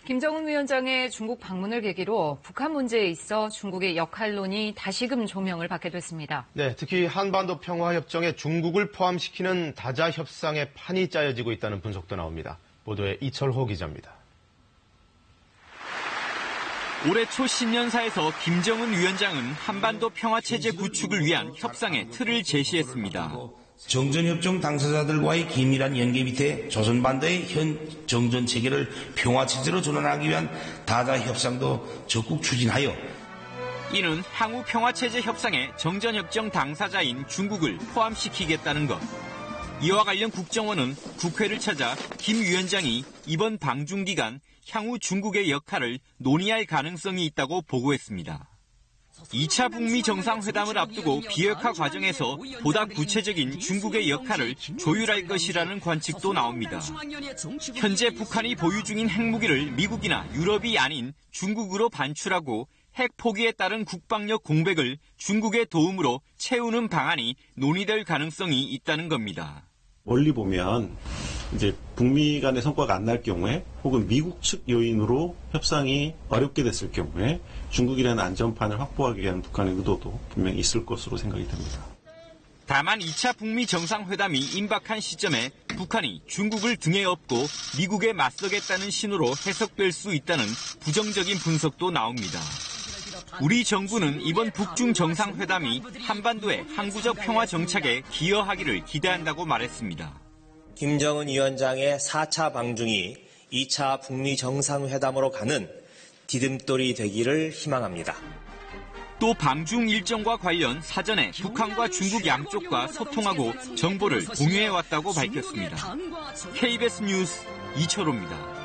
김정은 위원장의 중국 방문을 계기로 북한 문제에 있어 중국의 역할론이 다시금 조명을 받게 됐습니다. 네, 특히 한반도 평화협정에 중국을 포함시키는 다자 협상의 판이 짜여지고 있다는 분석도 나옵니다. 보도에 이철호 기자입니다. 올해 초 신년사에서 김정은 위원장은 한반도 평화체제 구축을 위한 협상의 틀을 제시했습니다. 정전협정 당사자들과의 긴밀한 연계 밑에 조선반도의 현 정전체계를 평화체제로 전환하기 위한 다자협상도 적극 추진하여 이는 향후 평화체제 협상에 정전협정 당사자인 중국을 포함시키겠다는 것. 이와 관련 국정원은 국회를 찾아 김 위원장이 이번 방중 기간 향후 중국의 역할을 논의할 가능성이 있다고 보고했습니다. 2차 북미 정상회담을 앞두고 비핵화 과정에서 보다 구체적인 중국의 역할을 조율할 것이라는 관측도 나옵니다. 현재 북한이 보유 중인 핵무기를 미국이나 유럽이 아닌 중국으로 반출하고 핵 포기에 따른 국방력 공백을 중국의 도움으로 채우는 방안이 논의될 가능성이 있다는 겁니다. 멀리 보면 이제 북미 간의 성과가 안 날 경우에 혹은 미국 측 요인으로 협상이 어렵게 됐을 경우에 중국이라는 안전판을 확보하기 위한 북한의 의도도 분명히 있을 것으로 생각이 됩니다. 다만 2차 북미 정상회담이 임박한 시점에 북한이 중국을 등에 업고 미국에 맞서겠다는 신호로 해석될 수 있다는 부정적인 분석도 나옵니다. 우리 정부는 이번 북중 정상회담이 한반도의 항구적 평화 정착에 기여하기를 기대한다고 말했습니다. 김정은 위원장의 4차 방중이 2차 북미 정상회담으로 가는 디딤돌이 되기를 희망합니다. 또 방중 일정과 관련 사전에 북한과 중국 양쪽과 소통하고 정보를 공유해왔다고 밝혔습니다. KBS 뉴스 이철호입니다.